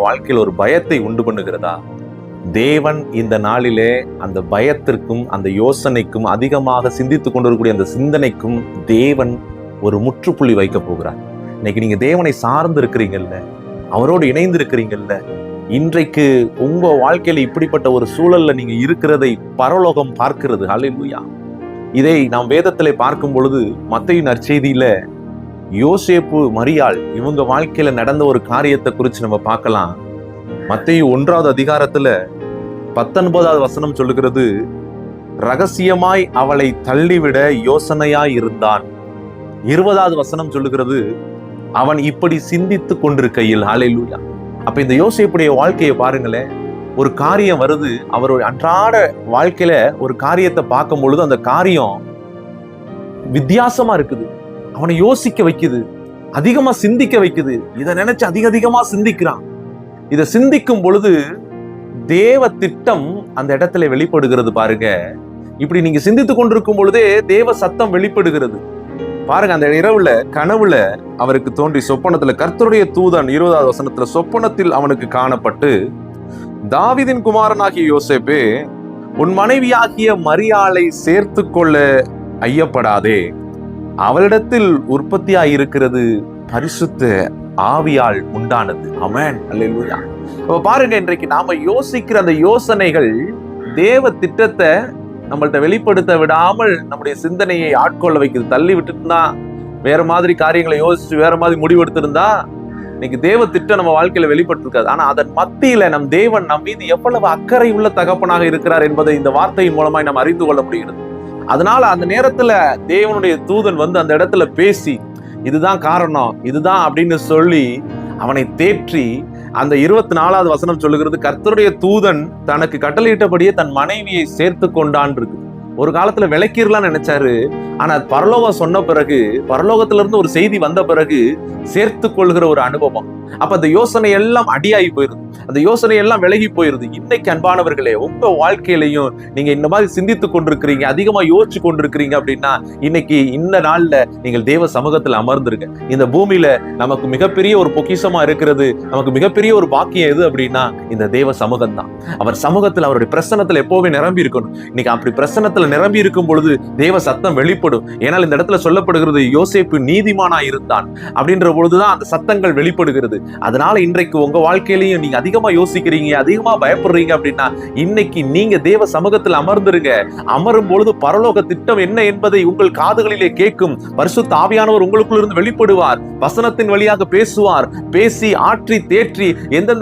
வாழ்க்கையில் ஒரு பயத்தை உண்டு பண்ணுகிறதா? தேவன் இந்த நாளிலே அந்த பயத்திற்கும் அந்த யோசனைக்கும் அதிகமாக சிந்தித்துக் கொண்டிருக்கக்கூடிய அந்த சிந்தனைக்கும் தேவன் ஒரு முற்றுப்புள்ளி வைக்க போகிறார். இன்னைக்கு நீங்க தேவனை சார்ந்து இருக்கிறீங்கல்ல, அவரோடு இணைந்து இருக்கிறீங்கல்ல, இன்றைக்கு உங்க வாழ்க்கையில இப்படிப்பட்ட ஒரு சூழல்ல நீங்க இருக்கிறதை பரலோகம் பார்க்கிறது. ஹல்லேலூயா. இதை நாம் வேதத்திலே பார்க்கும் பொழுது மத்தேயு நற்செய்தியில யோசேப்பு, மரியாள் இவங்க வாழ்க்கையில நடந்த ஒரு காரியத்தை குறித்து நம்ம பார்க்கலாம். மத்தேயு 1வது அதிகாரத்துல 19வது வசனம் சொல்லுகிறது, ரகசியமாய் அவளை தள்ளிவிட யோசனையாய் இருந்தான். 20வது வசனம் சொல்லுகிறது, அவன் இப்படி சிந்தித்து கொண்டிருக்கையில். ஹல்லேலூயா. அப்ப இந்த யோசேப்புடைய வாழ்க்கையை பாருங்களேன். ஒரு காரியம் வருது, அவருடைய அன்றாட வாழ்க்கையில ஒரு காரியத்தை பார்க்கும் பொழுது அந்த காரியம் வித்தியாசமா இருக்குது, அவனை யோசிக்க வைக்குது, அதிகமா சிந்திக்க வைக்குது. இதை நினைச்சு அதிகமா சிந்திக்கிறான். இதை சிந்திக்கும் பொழுது தேவ திட்டம் அந்த இடத்துல வெளிப்படுகிறது. பாருங்க, இப்படி நீங்க சிந்தித்து கொண்டிருக்கும் பொழுதே தேவ சத்தம் வெளிப்படுகிறது. பாருங்க, அந்த இரவுல கனவுல அவருக்கு தோன்றி சொப்பனத்துல கர்த்தருடைய தூதன் 20வது வசனத்துல சொப்பனத்தில் அவனுக்கு காணப்பட்டு, தாவீதின் குமாரனாகிய யோசேப்பே, உன் மனைவியாகிய மரியாளை சேர்த்து கொள்ள ஐயப்படாதே, அவளிடத்தில் உற்பத்தியாயிருக்கிறது பரிசுத்த ஆவியால் உண்டானது. ஆமென். அல்லேலூயா. அப்ப பாருங்க, இன்றைக்கு நாம யோசிக்கிற அந்த யோசனைகள் தேவ திட்டத்தை நம்மள்ட்ட வெளிப்படுத்த விடாமல் நம்முடைய சிந்தனையை ஆட்கொள்ள வைக்குது. தள்ளி விட்டுட்டுனா வேற மாதிரி காரியங்களை யோசிச்சு வேற மாதிரி முடிவெடுத்திருந்தா இன்னைக்கு தேவ திட்டம் நம்ம வாழ்க்கையில வெளிப்பட்டிருக்காது. ஆனா அதன் மத்தியில நம் தேவன் நம் மீது எவ்வளவு அக்கறை உள்ள தகப்பனாக இருக்கிறார் என்பதை இந்த வார்த்தையின் மூலமாய் நாம் அறிந்து கொள்ள முடிகிறது. அதனால அந்த நேரத்துல தேவனுடைய தூதன் வந்து அந்த இடத்துல பேசி, இதுதான் காரணம், இதுதான் அப்படின்னு சொல்லி அவனை தேற்றி, அந்த 24வது வசனம் சொல்லுகிறது, கர்த்தருடைய தூதன் தனக்கு கட்டளையிட்டபடியே தன் மனைவியை சேர்த்து கொண்டான் இருக்கு. ஒரு காலத்துல விளக்கிடலாம் நினைச்சாரு, ஆனா பரலோகம் சொன்ன பிறகு, பரலோகத்துல இருந்து ஒரு செய்தி வந்த பிறகு சேர்த்து கொள்கிற ஒரு அனுபவம். அப்ப அந்த யோசனை எல்லாம் அடியாகி போயிருது, அந்த யோசனை எல்லாம் விலகி போயிருது. இன்னைக்கு அன்பானவர்களே, உங்க வாழ்க்கையிலையும் நீங்க இந்த மாதிரி சிந்தித்து கொண்டிருக்கிறீங்க, அதிகமா யோசிச்சு கொண்டிருக்கிறீங்க அப்படின்னா, இன்னைக்கு இந்த நாள்ல நீங்கள் தேவ சமூகத்துல அமர்ந்துருங்க. இந்த பூமியில நமக்கு மிகப்பெரிய ஒரு பொக்கிஷமா இருக்கிறது, நமக்கு மிகப்பெரிய ஒரு பாக்கியம் எது அப்படின்னா இந்த தேவ சமூகம் தான். அவர் சமூகத்துல, அவருடைய பிரசன்னத்துல எப்பவுமே நிரம்பி இருக்கணும். இன்னைக்கு அப்படி பிரசன்னத்துல நிரம்பி இருக்கும் பொழுது தேவ சத்தம் வெளிப்படும். ஏனால் இந்த இடத்துல சொல்லப்படுகிறது, யோசேப்பு நீதிமானா இருந்தான் அப்படின்ற பொழுதுதான் அந்த சத்தங்கள் வெளிப்படுகிறது. அதனால இன்றைக்கு உங்க வாழ்க்கையிலையும் நீங்க அதிகமா யோசிக்கிறீங்க, அதிகமா பயப்படுறீங்க அப்படின்னா, இன்னைக்கு நீங்க தேவ சமூகத்தில் அமர்ந்துருங்க. அமரும் பொழுது பரலோக திட்டம் என்ன என்பதை உங்கள் காதுகளிலே கேட்கும். பரிசுத்த ஆவியானவர் உங்களுக்குள்ள இருந்து வெளிப்படுவார், வசனத்தின் வழியாக பேசுவார். பேசி ஆற்றி தேற்றி எந்தெந்த